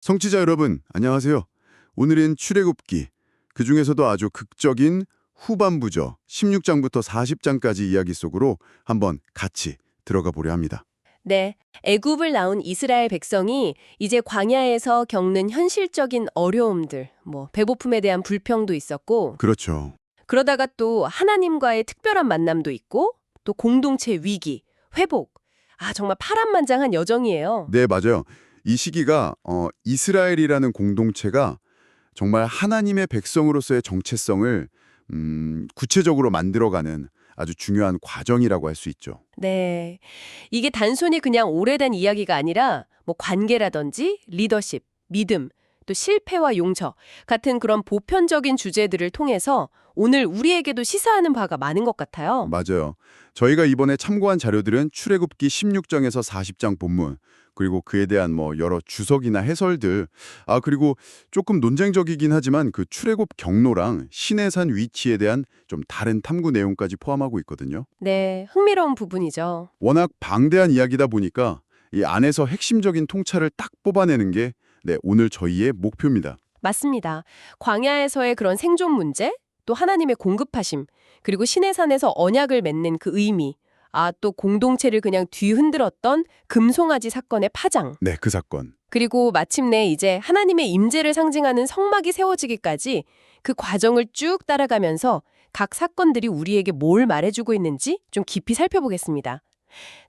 성취자 여러분, 안녕하세요. 오늘은 출애굽기, 그중에서도 아주 극적인 후반부죠. 16장부터 40장까지 이야기 속으로 한번 같이 들어가 보려 합니다. 네, 애굽을 나온 이스라엘 백성이 이제 광야에서 겪는 현실적인 어려움들, 배고픔에 대한 불평도 있었고, 그렇죠. 그러다가 또 하나님과의 특별한 만남도 있고, 또 공동체 위기, 회복. 정말 파란만장한 여정이에요. 네, 맞아요. 이 시기가 이스라엘이라는 공동체가 정말 하나님의 백성으로서의 정체성을 구체적으로 만들어가는 아주 중요한 과정이라고 할 수 있죠. 네, 이게 단순히 그냥 오래된 이야기가 아니라 관계라든지 리더십, 믿음, 또 실패와 용처 같은 그런 보편적인 주제들을 통해서 오늘 우리에게도 시사하는 바가 많은 것 같아요. 맞아요. 저희가 이번에 참고한 자료들은 출애굽기 16장에서 40장 본문, 그리고 그에 대한 여러 주석이나 해설들, 그리고 조금 논쟁적이긴 하지만 그 출애굽 경로랑 시내산 위치에 대한 좀 다른 탐구 내용까지 포함하고 있거든요. 네, 흥미로운 부분이죠. 워낙 방대한 이야기다 보니까 이 안에서 핵심적인 통찰을 딱 뽑아내는 게 오늘 저희의 목표입니다. 맞습니다. 광야에서의 그런 생존 문제, 또 하나님의 공급하심, 그리고 시내산에서 언약을 맺는 그 의미, 또 공동체를 그냥 뒤흔들었던 금송아지 사건의 파장, 네, 그 사건. 그리고 마침내 이제 하나님의 임재를 상징하는 성막이 세워지기까지 그 과정을 쭉 따라가면서 각 사건들이 우리에게 뭘 말해주고 있는지 좀 깊이 살펴보겠습니다.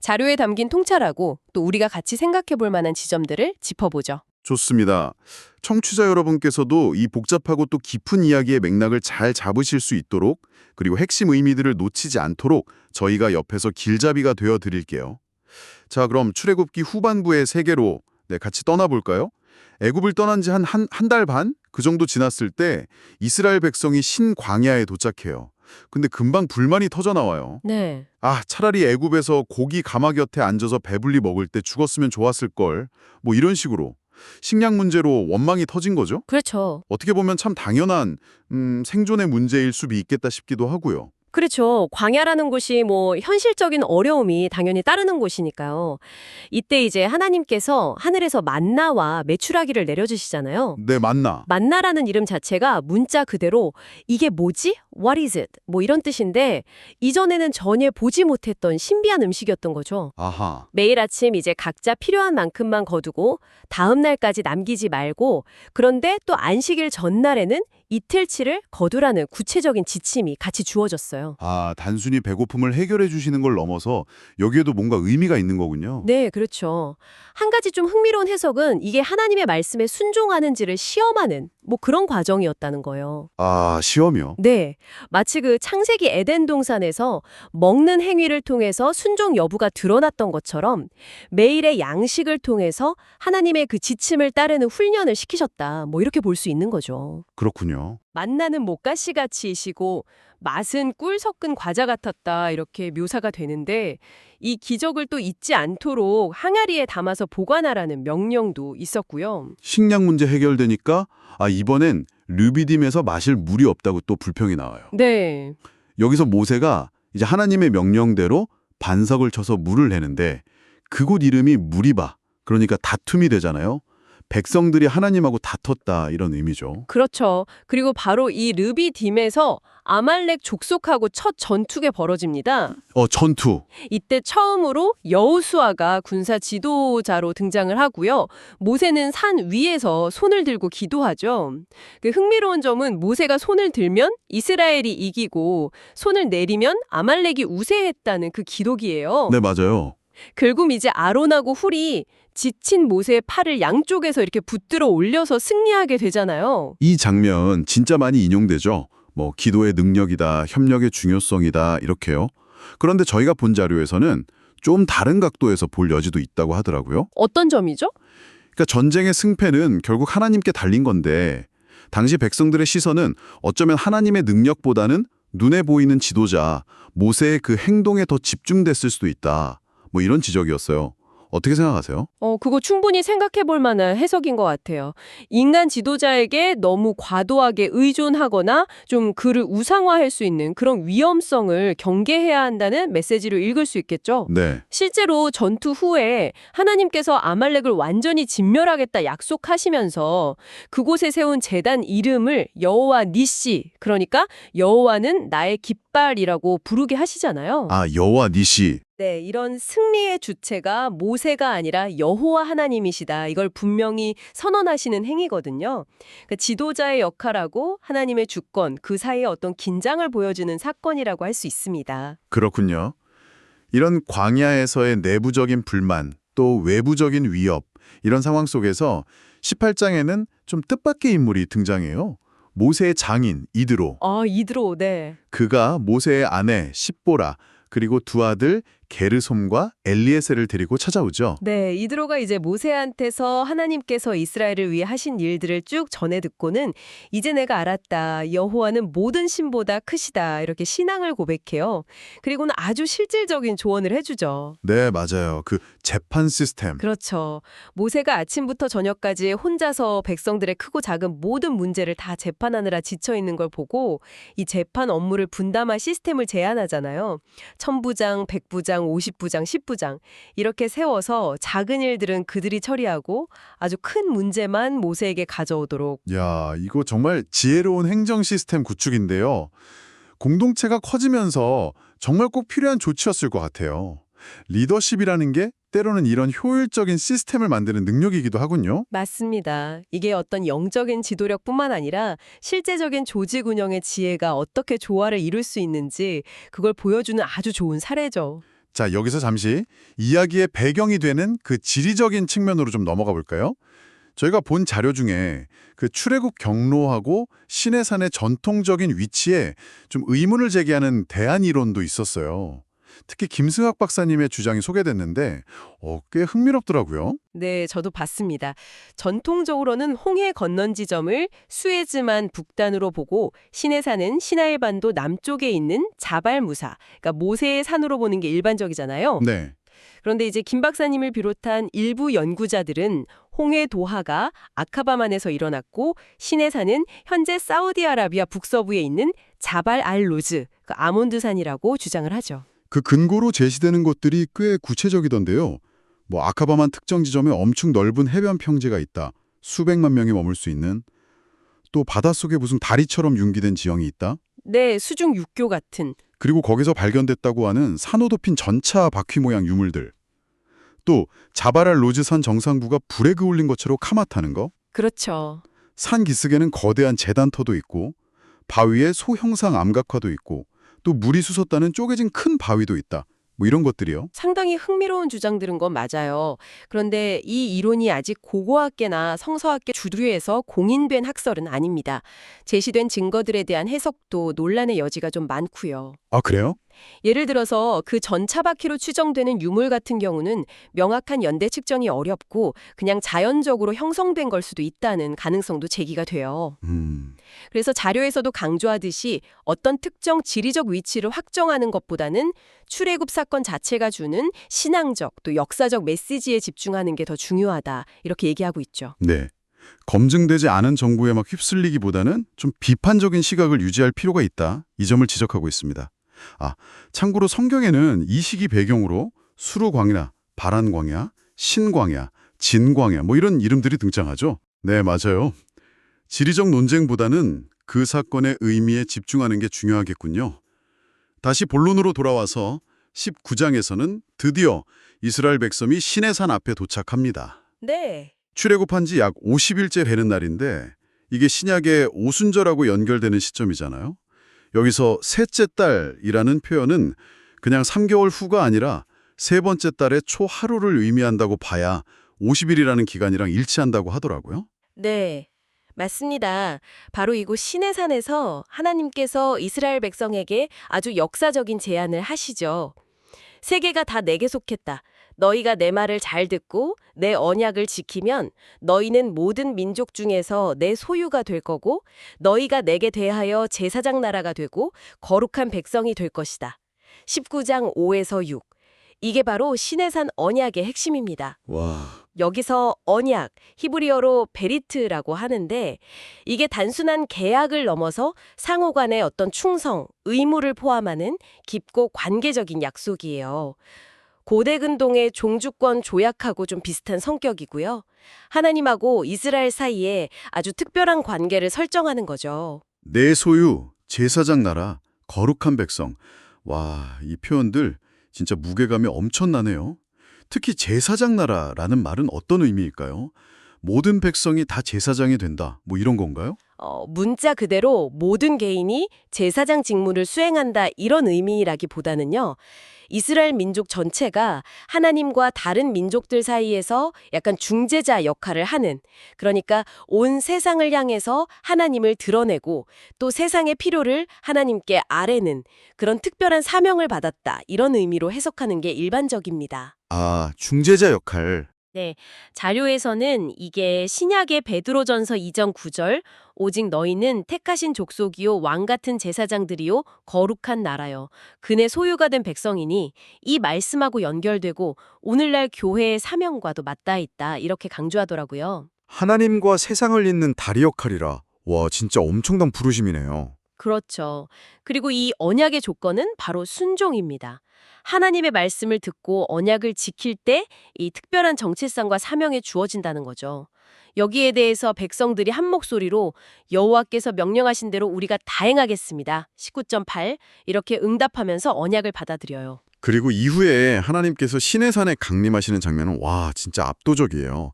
자료에 담긴 통찰하고 또 우리가 같이 생각해 볼 만한 지점들을 짚어보죠. 좋습니다. 청취자 여러분께서도 이 복잡하고 또 깊은 이야기의 맥락을 잘 잡으실 수 있도록, 그리고 핵심 의미들을 놓치지 않도록 저희가 옆에서 길잡이가 되어 드릴게요. 자, 그럼 출애굽기 후반부의 세계로 같이 떠나볼까요? 애굽을 떠난 지 한 달 반? 그 정도 지났을 때 이스라엘 백성이 신광야에 도착해요. 근데 금방 불만이 터져 나와요. 네. 차라리 애굽에서 고기 가마 곁에 앉아서 배불리 먹을 때 죽었으면 좋았을걸. 이런 식으로. 식량 문제로 원망이 터진 거죠. 그렇죠. 어떻게 보면 참 당연한 생존의 문제일 수도 있겠다 싶기도 하고요. 그렇죠. 광야라는 곳이 현실적인 어려움이 당연히 따르는 곳이니까요. 이때 이제 하나님께서 하늘에서 만나와 메추라기를 내려주시잖아요. 네, 맞나? 만나라는 이름 자체가 문자 그대로 이게 뭐지? What is it? 이런 뜻인데 이전에는 전혀 보지 못했던 신비한 음식이었던 거죠. 아하. 매일 아침 이제 각자 필요한 만큼만 거두고 다음 날까지 남기지 말고 그런데 또 안식일 전날에는 이틀치를 거두라는 구체적인 지침이 같이 주어졌어요. 단순히 배고픔을 해결해 주시는 걸 넘어서 여기에도 뭔가 의미가 있는 거군요. 네, 그렇죠. 한 가지 좀 흥미로운 해석은 이게 하나님의 말씀에 순종하는지를 시험하는 그런 과정이었다는 거예요. 시험이요? 네, 마치 그 창세기 에덴 동산에서 먹는 행위를 통해서 순종 여부가 드러났던 것처럼 매일의 양식을 통해서 하나님의 그 지침을 따르는 훈련을 시키셨다. 이렇게 볼 수 있는 거죠. 그렇군요. 만나는 목가시같이이시고 맛은 꿀 섞은 과자 같았다 이렇게 묘사가 되는데 이 기적을 또 잊지 않도록 항아리에 담아서 보관하라는 명령도 있었고요. 식량 문제 해결되니까 이번엔 르비딤에서 마실 물이 없다고 또 불평이 나와요. 네. 여기서 모세가 이제 하나님의 명령대로 반석을 쳐서 물을 내는데 그곳 이름이 무리바, 그러니까 다툼이 되잖아요. 백성들이 하나님하고 다퉜다 이런 의미죠. 그렇죠. 그리고 바로 이 르비딤에서 아말렉 족속하고 첫 전투가 벌어집니다. 전투. 이때 처음으로 여호수아가 군사 지도자로 등장을 하고요. 모세는 산 위에서 손을 들고 기도하죠. 그 흥미로운 점은 모세가 손을 들면 이스라엘이 이기고 손을 내리면 아말렉이 우세했다는 그 기록이에요. 네, 맞아요. 결국 이제 아론하고 훌이 지친 모세의 팔을 양쪽에서 이렇게 붙들어 올려서 승리하게 되잖아요. 이 장면 진짜 많이 인용되죠. 기도의 능력이다, 협력의 중요성이다 이렇게요. 그런데 저희가 본 자료에서는 좀 다른 각도에서 볼 여지도 있다고 하더라고요. 어떤 점이죠? 그러니까 전쟁의 승패는 결국 하나님께 달린 건데 당시 백성들의 시선은 어쩌면 하나님의 능력보다는 눈에 보이는 지도자, 모세의 그 행동에 더 집중됐을 수도 있다. 이런 지적이었어요. 어떻게 생각하세요? 그거 충분히 생각해 볼 만한 해석인 것 같아요. 인간 지도자에게 너무 과도하게 의존하거나 좀 그를 우상화할 수 있는 그런 위험성을 경계해야 한다는 메시지로 읽을 수 있겠죠. 네. 실제로 전투 후에 하나님께서 아말렉을 완전히 진멸하겠다 약속하시면서 그곳에 세운 제단 이름을 여호와 니시, 그러니까 여호와는 나의 깃발이라고 부르게 하시잖아요. 아, 여호와 니시. 네, 이런 승리의 주체가 모세가 아니라 여호와 하나님이시다. 이걸 분명히 선언하시는 행위거든요. 그러니까 지도자의 역할하고 하나님의 주권, 그 사이에 어떤 긴장을 보여주는 사건이라고 할 수 있습니다. 그렇군요. 이런 광야에서의 내부적인 불만, 또 외부적인 위협, 이런 상황 속에서 18장에는 좀 뜻밖의 인물이 등장해요. 모세의 장인 이드로. 이드로, 네. 그가 모세의 아내 십보라, 그리고 두 아들 게르솜과 엘리에셀을 데리고 찾아오죠. 네, 이드로가 이제 모세한테서 하나님께서 이스라엘을 위해 하신 일들을 쭉 전해 듣고는 이제 내가 알았다. 여호와는 모든 신보다 크시다. 이렇게 신앙을 고백해요. 그리고는 아주 실질적인 조언을 해주죠. 네, 맞아요. 그 재판 시스템. 그렇죠. 모세가 아침부터 저녁까지 혼자서 백성들의 크고 작은 모든 문제를 다 재판하느라 지쳐 있는 걸 보고 이 재판 업무를 분담할 시스템을 제안하잖아요. 천부장, 백부장, 50부장, 10부장 이렇게 세워서 작은 일들은 그들이 처리하고 아주 큰 문제만 모세에게 가져오도록. 야, 이거 정말 지혜로운 행정 시스템 구축인데요. 공동체가 커지면서 정말 꼭 필요한 조치였을 것 같아요. 리더십이라는 게 때로는 이런 효율적인 시스템을 만드는 능력이기도 하군요. 맞습니다. 이게 어떤 영적인 지도력뿐만 아니라 실제적인 조직 운영의 지혜가 어떻게 조화를 이룰 수 있는지 그걸 보여주는 아주 좋은 사례죠. 자, 여기서 잠시 이야기의 배경이 되는 그 지리적인 측면으로 좀 넘어가 볼까요? 저희가 본 자료 중에 그 출애굽 경로하고 시내산의 전통적인 위치에 좀 의문을 제기하는 대안 이론도 있었어요. 특히 김승학 박사님의 주장이 소개됐는데 꽤 흥미롭더라고요. 네, 저도 봤습니다. 전통적으로는 홍해 건넌 지점을 수에즈만 북단으로 보고 시내산은 시나이반도 남쪽에 있는 자발무사, 그러니까 모세의 산으로 보는 게 일반적이잖아요. 네. 그런데 이제 김 박사님을 비롯한 일부 연구자들은 홍해 도하가 아카바만에서 일어났고 시내산은 현재 사우디아라비아 북서부에 있는 자발 알 로즈, 그 아몬드산이라고 주장을 하죠. 그 근거로 제시되는 것들이 꽤 구체적이던데요. 뭐 아카바만 특정 지점에 엄청 넓은 해변 평지가 있다. 수백만 명이 머물 수 있는. 또 바닷속에 무슨 다리처럼 융기된 지형이 있다. 네, 수중 육교 같은. 그리고 거기서 발견됐다고 하는 산호 덮인 전차 바퀴 모양 유물들. 또 자바랄 로즈산 정상부가 불에 그을린 것처럼 카마타는 거. 그렇죠. 산 기슭에는 거대한 재단터도 있고 바위에 소형상 암각화도 있고 또 물이 솟았다는 쪼개진 큰 바위도 있다. 뭐 이런 것들이요. 상당히 흥미로운 주장들은 건 맞아요. 그런데 이 이론이 아직 고고학계나 성서학계 주류에서 공인된 학설은 아닙니다. 제시된 증거들에 대한 해석도 논란의 여지가 좀 많고요. 아, 그래요? 예를 들어서 그 전차바퀴로 추정되는 유물 같은 경우는 명확한 연대 측정이 어렵고 그냥 자연적으로 형성된 걸 수도 있다는 가능성도 제기가 돼요. 그래서 자료에서도 강조하듯이 어떤 특정 지리적 위치를 확정하는 것보다는 출애굽 사건 자체가 주는 신앙적 또 역사적 메시지에 집중하는 게 더 중요하다 이렇게 얘기하고 있죠. 네. 검증되지 않은 정보에 막 휩쓸리기보다는 좀 비판적인 시각을 유지할 필요가 있다. 이 점을 지적하고 있습니다. 아, 참고로 성경에는 이 시기 배경으로 수르광야, 바란광야, 신광야, 진광야 뭐 이런 이름들이 등장하죠. 네, 맞아요. 지리적 논쟁보다는 그 사건의 의미에 집중하는 게 중요하겠군요. 다시 본론으로 돌아와서 19장에서는 드디어 이스라엘 백성이 시내산 앞에 도착합니다. 네. 출애굽한 지 약 50일째 되는 날인데 이게 신약의 오순절하고 연결되는 시점이잖아요. 여기서 셋째 달이라는 표현은 그냥 3개월 후가 아니라 세 번째 달의 초 하루를 의미한다고 봐야 50일이라는 기간이랑 일치한다고 하더라고요. 네. 맞습니다. 바로 이곳 시내산에서 하나님께서 이스라엘 백성에게 아주 역사적인 제안을 하시죠. 세계가 다 내게 속했다. 너희가 내 말을 잘 듣고 내 언약을 지키면 너희는 모든 민족 중에서 내 소유가 될 거고 너희가 내게 대하여 제사장 나라가 되고 거룩한 백성이 될 것이다. 19장 5에서 6. 이게 바로 시내산 언약의 핵심입니다. 와, 여기서 언약, 히브리어로 베리트라고 하는데 이게 단순한 계약을 넘어서 상호 간의 어떤 충성, 의무를 포함하는 깊고 관계적인 약속이에요. 고대 근동의 종주권 조약하고 좀 비슷한 성격이고요. 하나님하고 이스라엘 사이에 아주 특별한 관계를 설정하는 거죠. 내 소유, 제사장 나라, 거룩한 백성. 와, 이 표현들 진짜 무게감이 엄청나네요. 특히 제사장 나라라는 말은 어떤 의미일까요? 모든 백성이 다 제사장이 된다, 뭐 이런 건가요? 문자 그대로 모든 개인이 제사장 직무를 수행한다 이런 의미라기보다는요. 이스라엘 민족 전체가 하나님과 다른 민족들 사이에서 약간 중재자 역할을 하는, 그러니까 온 세상을 향해서 하나님을 드러내고 또 세상의 필요를 하나님께 아뢰는 그런 특별한 사명을 받았다 이런 의미로 해석하는 게 일반적입니다. 아, 중재자 역할. 네, 자료에서는 이게 신약의 베드로전서 2장 9절 오직 너희는 택하신 족속이요 왕 같은 제사장들이요 거룩한 나라요 그네 소유가 된 백성이니 이 말씀하고 연결되고 오늘날 교회의 사명과도 맞닿아 있다 이렇게 강조하더라고요. 하나님과 세상을 잇는 다리 역할이라. 와, 진짜 엄청난 부르심이네요. 그렇죠. 그리고 이 언약의 조건은 바로 순종입니다. 하나님의 말씀을 듣고 언약을 지킬 때 이 특별한 정체성과 사명이 주어진다는 거죠. 여기에 대해서 백성들이 한 목소리로 여호와께서 명령하신 대로 우리가 다 행하겠습니다. 19.8 이렇게 응답하면서 언약을 받아들여요. 그리고 이후에 하나님께서 시내산에 강림하시는 장면은 와, 진짜 압도적이에요.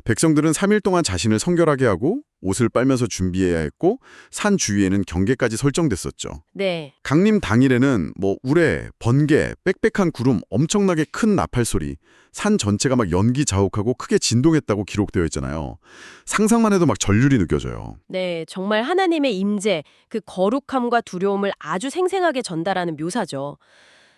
백성들은 3일 동안 자신을 성결하게 하고 옷을 빨면서 준비해야 했고 산 주위에는 경계까지 설정됐었죠. 네. 강림 당일에는 뭐 우레, 번개, 빽빽한 구름, 엄청나게 큰 나팔 소리, 산 전체가 막 연기 자욱하고 크게 진동했다고 기록되어 있잖아요. 상상만 해도 막 전율이 느껴져요. 네, 정말 하나님의 임재, 그 거룩함과 두려움을 아주 생생하게 전달하는 묘사죠.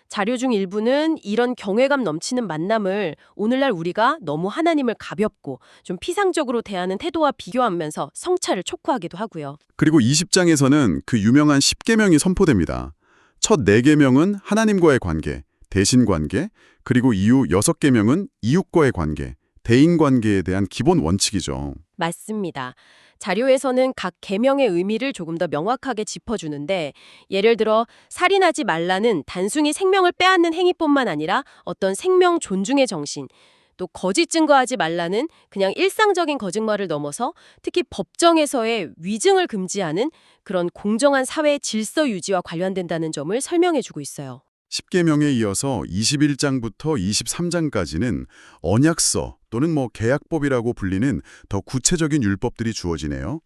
자료 중 일부는 이런 경외감 넘치는 만남을 오늘날 우리가 너무 하나님을 가볍고 좀 피상적으로 대하는 태도와 비교하면서 성찰을 촉구하기도 하고요. 그리고 20장에서는 그 유명한 10계명이 선포됩니다. 첫 4계명은 하나님과의 관계, 대신관계, 그리고 이후 6계명은 이웃과의 관계, 대인관계에 대한 기본 원칙이죠. 맞습니다. 자료에서는 각 계명의 의미를 조금 더 명확하게 짚어주는데 예를 들어 살인하지 말라는 단순히 생명을 빼앗는 행위뿐만 아니라 어떤 생명 존중의 정신, 또 거짓 증거하지 말라는 그냥 일상적인 거짓말을 넘어서 특히 법정에서의 위증을 금지하는 그런 공정한 사회 질서 유지와 관련된다는 점을 설명해주고 있어요. 10계명에 이어서 21장부터 23장까지는 언약서 또는 뭐 계약법이라고 불리는 더 구체적인 율법들이 주어지네요.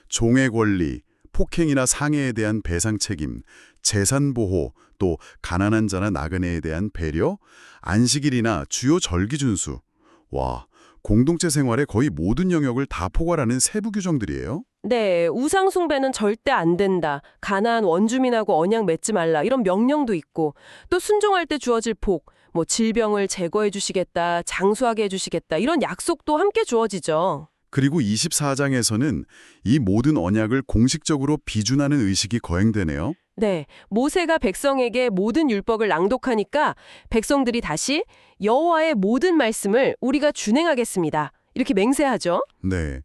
종의 권리, 폭행이나 상해에 대한 배상 책임, 재산 보호, 또 가난한 자나 나그네에 대한 배려, 안식일이나 주요 절기 준수. 와, 공동체 생활의 거의 모든 영역을 다 포괄하는 세부 규정들이에요. 네, 우상 숭배는 절대 안 된다. 가나안 원주민하고 언약 맺지 말라. 이런 명령도 있고 또 순종할 때 주어질 복, 뭐 질병을 제거해 주시겠다, 장수하게 해 주시겠다. 이런 약속도 함께 주어지죠. 그리고 24장에서는 이 모든 언약을 공식적으로 비준하는 의식이 거행되네요. 네, 모세가 백성에게 모든 율법을 낭독하니까 백성들이 다시 여호와의 모든 말씀을 우리가 준행하겠습니다. 이렇게 맹세하죠. 네.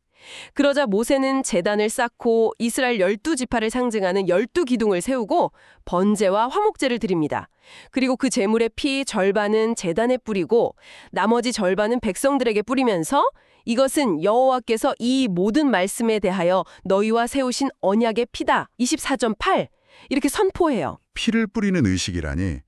그러자 모세는 제단을 쌓고 이스라엘 12지파를 상징하는 12기둥을 세우고 번제와 화목제를 드립니다. 그리고 그 제물의 피 절반은 제단에 뿌리고 나머지 절반은 백성들에게 뿌리면서 이것은 여호와께서 이 모든 말씀에 대하여 너희와 세우신 언약의 피다. 24.8 이렇게 선포해요. 피를 뿌리는 의식이라니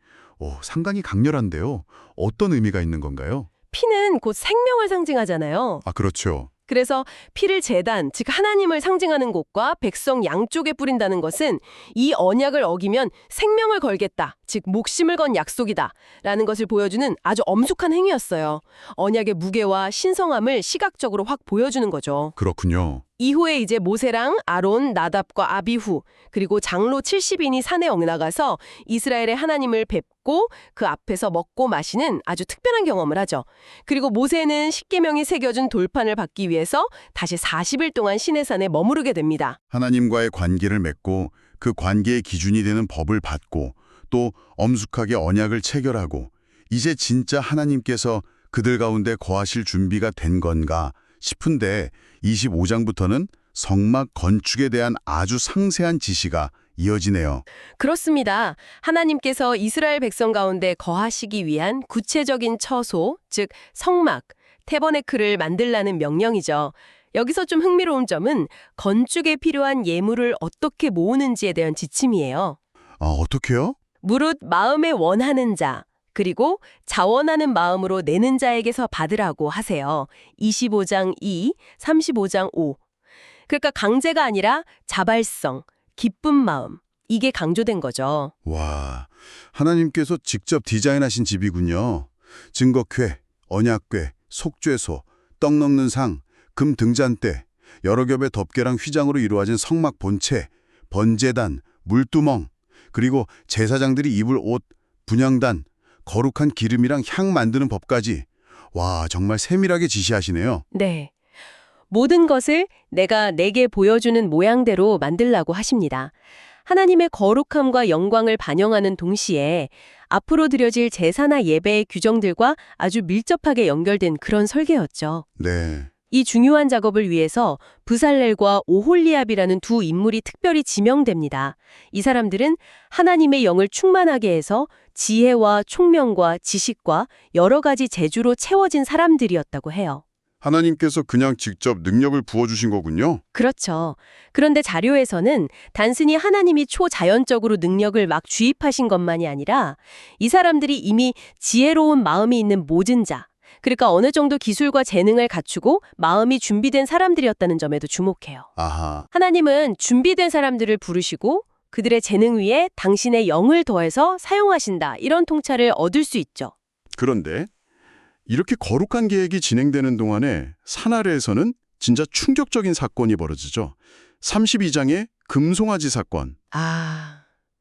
상당히 강렬한데요. 어떤 의미가 있는 건가요? 피는 곧 생명을 상징하잖아요. 아, 그렇죠. 그래서 피를 제단, 즉 하나님을 상징하는 곳과 백성 양쪽에 뿌린다는 것은 이 언약을 어기면 생명을 걸겠다, 즉 목심을 건 약속이다 라는 것을 보여주는 아주 엄숙한 행위였어요. 언약의 무게와 신성함을 시각적으로 확 보여주는 거죠. 그렇군요. 이후에 이제 모세랑 아론, 나답과 아비후 그리고 장로 70인이 산에 나가서 이스라엘의 하나님을 뵙고 그 앞에서 먹고 마시는 아주 특별한 경험을 하죠. 그리고 모세는 십계명이 새겨준 돌판을 받기 위해서 다시 40일 동안 시내산에 머무르게 됩니다. 하나님과의 관계를 맺고 그 관계의 기준이 되는 법을 받고 또 엄숙하게 언약을 체결하고 이제 진짜 하나님께서 그들 가운데 거하실 준비가 된 건가 싶은데 25장부터는 성막 건축에 대한 아주 상세한 지시가 이어지네요. 그렇습니다. 하나님께서 이스라엘 백성 가운데 거하시기 위한 구체적인 처소, 즉 성막, 태버네클을 만들라는 명령이죠. 여기서 좀 흥미로운 점은 건축에 필요한 예물을 어떻게 모으는지에 대한 지침이에요. 어떻게요? 무릇 마음에 원하는 자, 그리고 자원하는 마음으로 내는 자에게서 받으라고 하세요. 25장 2, 35장 5. 그러니까 강제가 아니라 자발성, 기쁜 마음, 이게 강조된 거죠. 와, 하나님께서 직접 디자인하신 집이군요. 증거궤, 언약궤, 속죄소, 떡 넣는 상, 금 등잔대, 여러 겹의 덮개랑 휘장으로 이루어진 성막 본체, 번제단, 물두멍, 그리고 제사장들이 입을 옷, 분향단, 거룩한 기름이랑 향 만드는 법까지. 와, 정말 세밀하게 지시하시네요. 네. 모든 것을 내가 내게 보여주는 모양대로 만들라고 하십니다. 하나님의 거룩함과 영광을 반영하는 동시에 앞으로 드려질 제사나 예배의 규정들과 아주 밀접하게 연결된 그런 설계였죠. 네. 이 중요한 작업을 위해서 브살렐과 오홀리압이라는 두 인물이 특별히 지명됩니다. 이 사람들은 하나님의 영을 충만하게 해서 지혜와 총명과 지식과 여러 가지 재주로 채워진 사람들이었다고 해요. 하나님께서 그냥 직접 능력을 부어주신 거군요. 그렇죠. 그런데 자료에서는 단순히 하나님이 초자연적으로 능력을 막 주입하신 것만이 아니라 이 사람들이 이미 지혜로운 마음이 있는 모든 자, 그러니까 어느 정도 기술과 재능을 갖추고 마음이 준비된 사람들이었다는 점에도 주목해요. 아하. 하나님은 준비된 사람들을 부르시고 그들의 재능 위에 당신의 영을 더해서 사용하신다. 이런 통찰을 얻을 수 있죠. 그런데 이렇게 거룩한 계획이 진행되는 동안에 산 아래에서는 진짜 충격적인 사건이 벌어지죠. 32장의 금송아지 사건.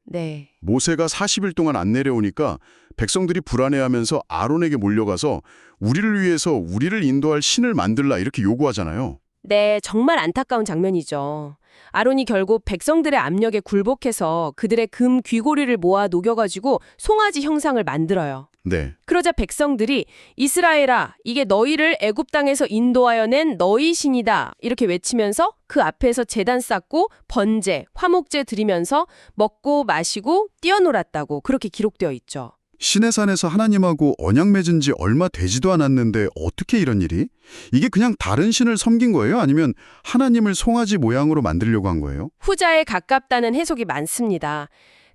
네. 모세가 40일 동안 안 내려오니까 백성들이 불안해하면서 아론에게 몰려가서 우리를 위해서 우리를 인도할 신을 만들라 이렇게 요구하잖아요. 네, 정말 안타까운 장면이죠. 아론이 결국 백성들의 압력에 굴복해서 그들의 금 귀고리를 모아 녹여가지고 송아지 형상을 만들어요. 네. 그러자 백성들이 이스라엘아, 이게 너희를 애굽 땅에서 인도하여 낸 너희 신이다. 이렇게 외치면서 그 앞에서 제단 쌓고 번제, 화목제 드리면서 먹고 마시고 뛰어놀았다고 그렇게 기록되어 있죠. 시내산에서 하나님하고 언약 맺은 지 얼마 되지도 않았는데 어떻게 이런 일이? 이게 그냥 다른 신을 섬긴 거예요? 아니면 하나님을 송아지 모양으로 만들려고 한 거예요? 후자에 가깝다는 해석이 많습니다.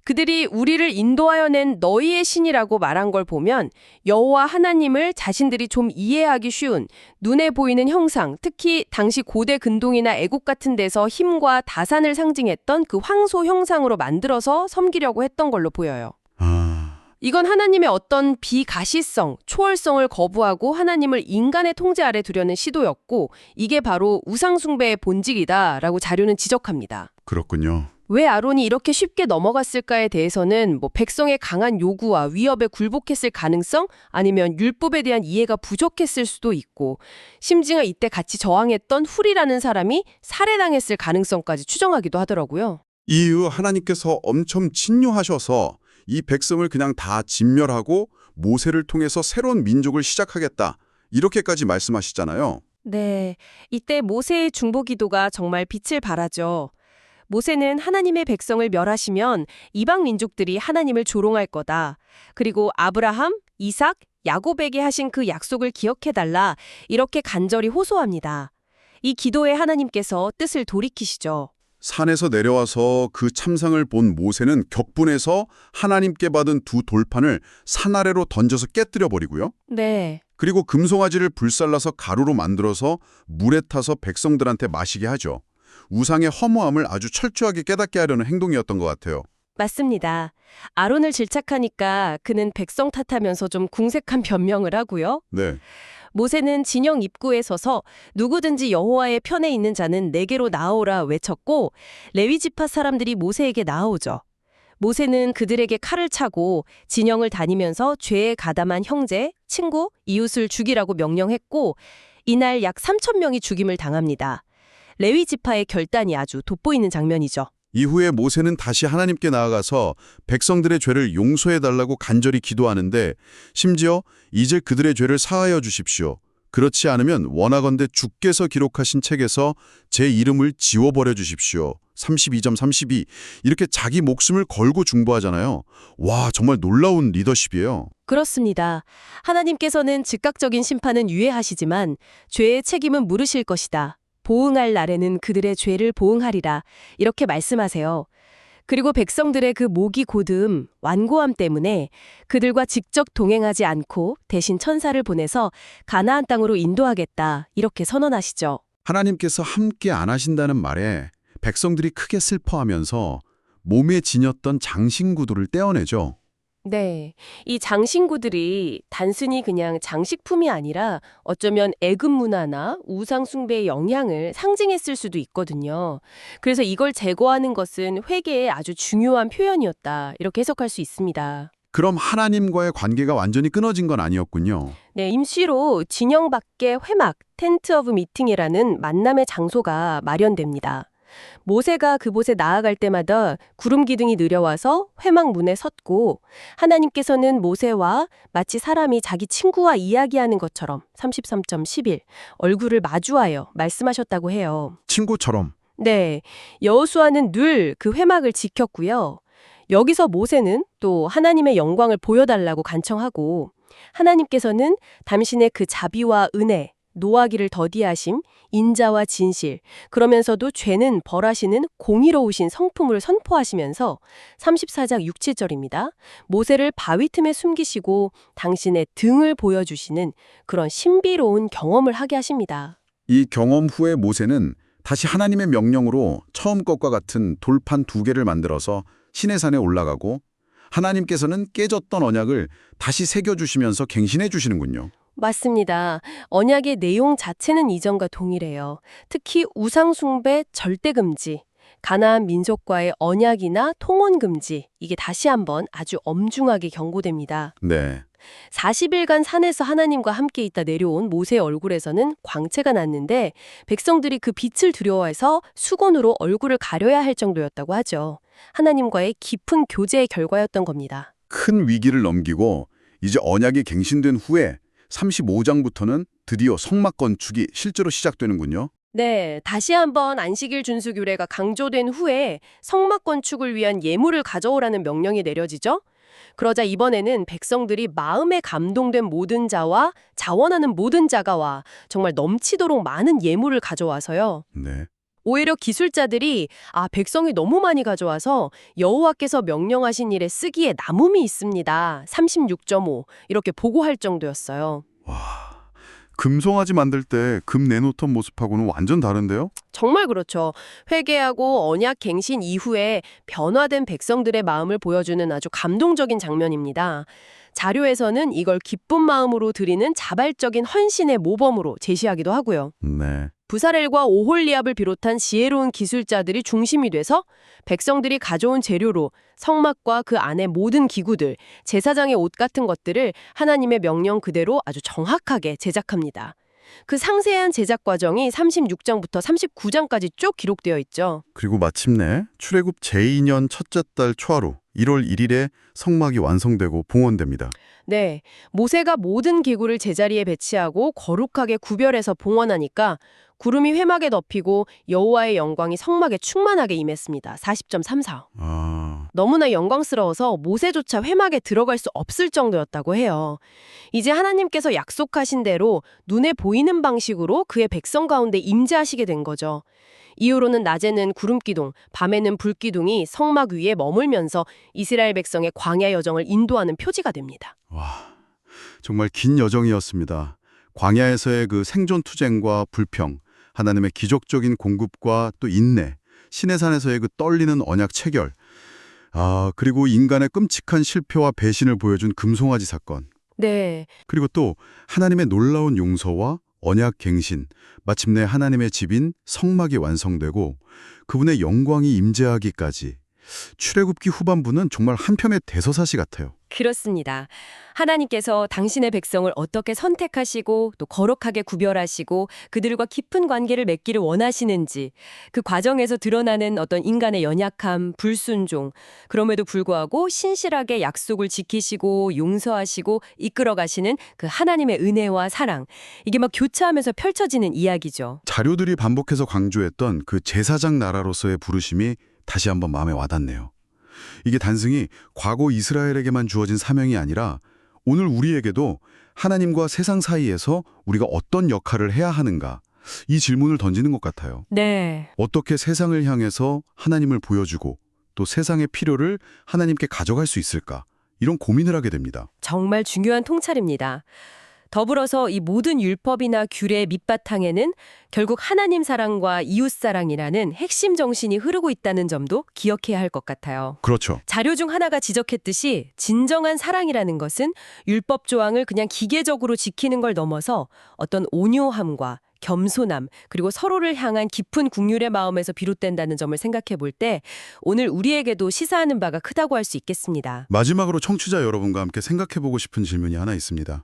그들이 우리를 인도하여 낸 너희의 신이라고 말한 걸 보면 여호와 하나님을 자신들이 좀 이해하기 쉬운 눈에 보이는 형상, 특히 당시 고대 근동이나 애국 같은 데서 힘과 다산을 상징했던 그 황소 형상으로 만들어서 섬기려고 했던 걸로 보여요. 이건 하나님의 어떤 비가시성, 초월성을 거부하고 하나님을 인간의 통제 아래 두려는 시도였고 이게 바로 우상숭배의 본질이다라고 자료는 지적합니다. 그렇군요. 왜 아론이 이렇게 쉽게 넘어갔을까에 대해서는 백성의 강한 요구와 위협에 굴복했을 가능성 아니면 율법에 대한 이해가 부족했을 수도 있고 심지어 이때 같이 저항했던 훌이라는 사람이 살해당했을 가능성까지 추정하기도 하더라고요. 이 이후 하나님께서 엄청 진노하셔서 이 백성을 그냥 다 진멸하고 모세를 통해서 새로운 민족을 시작하겠다. 이렇게까지 말씀하시잖아요. 네, 이때 모세의 중보기도가 정말 빛을 발하죠. 모세는 하나님의 백성을 멸하시면 이방 민족들이 하나님을 조롱할 거다. 그리고 아브라함, 이삭, 야곱에게 하신 그 약속을 기억해달라. 이렇게 간절히 호소합니다. 이 기도에 하나님께서 뜻을 돌이키시죠. 산에서 내려와서 그 참상을 본 모세는 격분해서 하나님께 받은 두 돌판을 산 아래로 던져서 깨뜨려 버리고요. 네. 그리고 금송아지를 불살라서 가루로 만들어서 물에 타서 백성들한테 마시게 하죠. 우상의 허무함을 아주 철저하게 깨닫게 하려는 행동이었던 것 같아요. 맞습니다. 아론을 질책하니까 그는 백성 탓하면서 좀 궁색한 변명을 하고요. 네. 모세는 진영 입구에 서서 누구든지 여호와의 편에 있는 자는 내게로 나오라 외쳤고 레위 지파 사람들이 모세에게 나아오죠. 모세는 그들에게 칼을 차고 진영을 다니면서 죄에 가담한 형제, 친구, 이웃을 죽이라고 명령했고 이날 약 3,000명이 죽임을 당합니다. 레위 지파의 결단이 아주 돋보이는 장면이죠. 이후에 모세는 다시 하나님께 나아가서 백성들의 죄를 용서해달라고 간절히 기도하는데 심지어 이제 그들의 죄를 사하여 주십시오. 그렇지 않으면 원하건대 주께서 기록하신 책에서 제 이름을 지워버려 주십시오. 32.32 이렇게 자기 목숨을 걸고 중보하잖아요. 와, 정말 놀라운 리더십이에요. 그렇습니다. 하나님께서는 즉각적인 심판은 유예하시지만 죄의 책임은 물으실 것이다. 보응할 날에는 그들의 죄를 보응하리라. 이렇게 말씀하세요. 그리고 백성들의 그 목이 고듬, 완고함 때문에 그들과 직접 동행하지 않고 대신 천사를 보내서 가나안 땅으로 인도하겠다. 이렇게 선언하시죠. 하나님께서 함께 안 하신다는 말에 백성들이 크게 슬퍼하면서 몸에 지녔던 장신구들을 떼어내죠. 네, 이 장신구들이 단순히 그냥 장식품이 아니라 어쩌면 애굽 문화나 우상 숭배의 영향을 상징했을 수도 있거든요. 그래서 이걸 제거하는 것은 회개의 아주 중요한 표현이었다. 이렇게 해석할 수 있습니다. 그럼 하나님과의 관계가 완전히 끊어진 건 아니었군요. 네, 임시로 진영 밖에 회막, 텐트 오브 미팅이라는 만남의 장소가 마련됩니다. 모세가 그곳에 나아갈 때마다 구름 기둥이 느려와서 회막 문에 섰고 하나님께서는 모세와 마치 사람이 자기 친구와 이야기하는 것처럼 33.11 얼굴을 마주하여 말씀하셨다고 해요. 친구처럼. 네, 여호수아는 늘 그 회막을 지켰고요. 여기서 모세는 또 하나님의 영광을 보여달라고 간청하고 하나님께서는 당신의 그 자비와 은혜, 노하기를 더디하심, 인자와 진실, 그러면서도 죄는 벌하시는 공의로우신 성품을 선포하시면서 34장 6, 7절입니다. 모세를 바위 틈에 숨기시고 당신의 등을 보여주시는 그런 신비로운 경험을 하게 하십니다. 이 경험 후에 모세는 다시 하나님의 명령으로 처음 것과 같은 돌판 2개를 만들어서 시내산에 올라가고 하나님께서는 깨졌던 언약을 다시 새겨주시면서 갱신해 주시는군요. 맞습니다. 언약의 내용 자체는 이전과 동일해요. 특히 우상숭배 절대금지, 가나안 민족과의 언약이나 통혼금지, 이게 다시 한번 아주 엄중하게 경고됩니다. 네. 40일간 산에서 하나님과 함께 있다 내려온 모세의 얼굴에서는 광채가 났는데 백성들이 그 빛을 두려워해서 수건으로 얼굴을 가려야 할 정도였다고 하죠. 하나님과의 깊은 교제의 결과였던 겁니다. 큰 위기를 넘기고 이제 언약이 갱신된 후에 35장부터는 드디어 성막 건축이 실제로 시작되는군요. 네, 다시 한번 안식일 준수 규례가 강조된 후에 성막 건축을 위한 예물을 가져오라는 명령이 내려지죠. 그러자 이번에는 백성들이 마음에 감동된 모든 자와 자원하는 모든 자가 와 정말 넘치도록 많은 예물을 가져와서요. 네. 오히려 기술자들이 백성이 너무 많이 가져와서 여호와께서 명령하신 일에 쓰기에 남음이 있습니다. 36.5 이렇게 보고할 정도였어요. 와, 금송아지 만들 때 금 내놓던 모습하고는 완전 다른데요? 정말 그렇죠. 회개하고 언약 갱신 이후에 변화된 백성들의 마음을 보여주는 아주 감동적인 장면입니다. 자료에서는 이걸 기쁜 마음으로 드리는 자발적인 헌신의 모범으로 제시하기도 하고요. 네. 부사렐과 오홀리압을 비롯한 지혜로운 기술자들이 중심이 돼서 백성들이 가져온 재료로 성막과 그 안의 모든 기구들, 제사장의 옷 같은 것들을 하나님의 명령 그대로 아주 정확하게 제작합니다. 그 상세한 제작 과정이 36장부터 39장까지 쭉 기록되어 있죠. 그리고 마침내 출애굽 제2년 첫째 달 초하루 1월 1일에 성막이 완성되고 봉헌됩니다. 네, 모세가 모든 기구를 제자리에 배치하고 거룩하게 구별해서 봉헌하니까 구름이 회막에 덮이고 여호와의 영광이 성막에 충만하게 임했습니다. 40.34. 너무나 영광스러워서 모세조차 회막에 들어갈 수 없을 정도였다고 해요. 이제 하나님께서 약속하신 대로 눈에 보이는 방식으로 그의 백성 가운데 임재하시게 된 거죠. 이후로는 낮에는 구름기둥, 밤에는 불기둥이 성막 위에 머물면서 이스라엘 백성의 광야 여정을 인도하는 표지가 됩니다. 와, 정말 긴 여정이었습니다. 광야에서의 그 생존 투쟁과 불평, 하나님의 기적적인 공급과 또 인내, 시내산에서의 그 떨리는 언약 체결, 그리고 인간의 끔찍한 실패와 배신을 보여준 금송아지 사건, 네, 그리고 또 하나님의 놀라운 용서와 언약 갱신, 마침내 하나님의 집인 성막이 완성되고 그분의 영광이 임재하기까지 출애굽기 후반부는 정말 한 편의 대서사시 같아요. 그렇습니다. 하나님께서 당신의 백성을 어떻게 선택하시고 또 거룩하게 구별하시고 그들과 깊은 관계를 맺기를 원하시는지 그 과정에서 드러나는 어떤 인간의 연약함, 불순종, 그럼에도 불구하고 신실하게 약속을 지키시고 용서하시고 이끌어가시는 그 하나님의 은혜와 사랑, 이게 막 교차하면서 펼쳐지는 이야기죠. 자료들이 반복해서 강조했던 그 제사장 나라로서의 부르심이 다시 한번 마음에 와닿네요. 이게 단순히 과거 이스라엘에게만 주어진 사명이 아니라 오늘 우리에게도 하나님과 세상 사이에서 우리가 어떤 역할을 해야 하는가, 이 질문을 던지는 것 같아요. 네. 어떻게 세상을 향해서 하나님을 보여주고 또 세상의 필요를 하나님께 가져갈 수 있을까, 이런 고민을 하게 됩니다. 정말 중요한 통찰입니다. 더불어서 이 모든 율법이나 규례의 밑바탕에는 결국 하나님 사랑과 이웃 사랑이라는 핵심 정신이 흐르고 있다는 점도 기억해야 할 것 같아요. 그렇죠. 자료 중 하나가 지적했듯이 진정한 사랑이라는 것은 율법 조항을 그냥 기계적으로 지키는 걸 넘어서 어떤 온유함과 겸손함, 그리고 서로를 향한 깊은 긍휼의 마음에서 비롯된다는 점을 생각해 볼 때 오늘 우리에게도 시사하는 바가 크다고 할 수 있겠습니다. 마지막으로 청취자 여러분과 함께 생각해보고 싶은 질문이 하나 있습니다.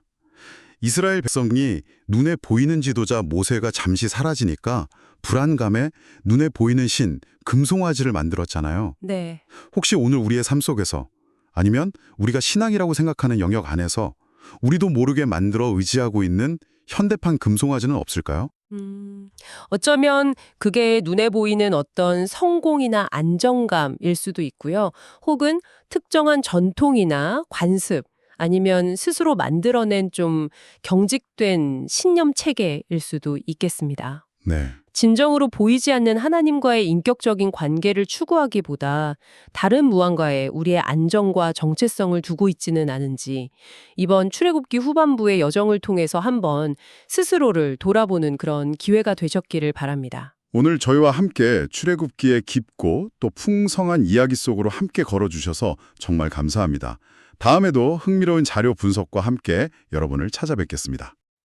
이스라엘 백성이 눈에 보이는 지도자 모세가 잠시 사라지니까 불안감에 눈에 보이는 신, 금송아지를 만들었잖아요. 네. 혹시 오늘 우리의 삶 속에서, 아니면 우리가 신앙이라고 생각하는 영역 안에서 우리도 모르게 만들어 의지하고 있는 현대판 금송아지는 없을까요? 어쩌면 그게 눈에 보이는 어떤 성공이나 안정감일 수도 있고요. 혹은 특정한 전통이나 관습, 아니면 스스로 만들어낸 좀 경직된 신념 체계일 수도 있겠습니다. 네. 진정으로 보이지 않는 하나님과의 인격적인 관계를 추구하기보다 다른 무언가에 우리의 안정과 정체성을 두고 있지는 않은지 이번 출애굽기 후반부의 여정을 통해서 한번 스스로를 돌아보는 그런 기회가 되셨기를 바랍니다. 오늘 저희와 함께 출애굽기의 깊고 또 풍성한 이야기 속으로 함께 걸어주셔서 정말 감사합니다. 다음에도 흥미로운 자료 분석과 함께 여러분을 찾아뵙겠습니다.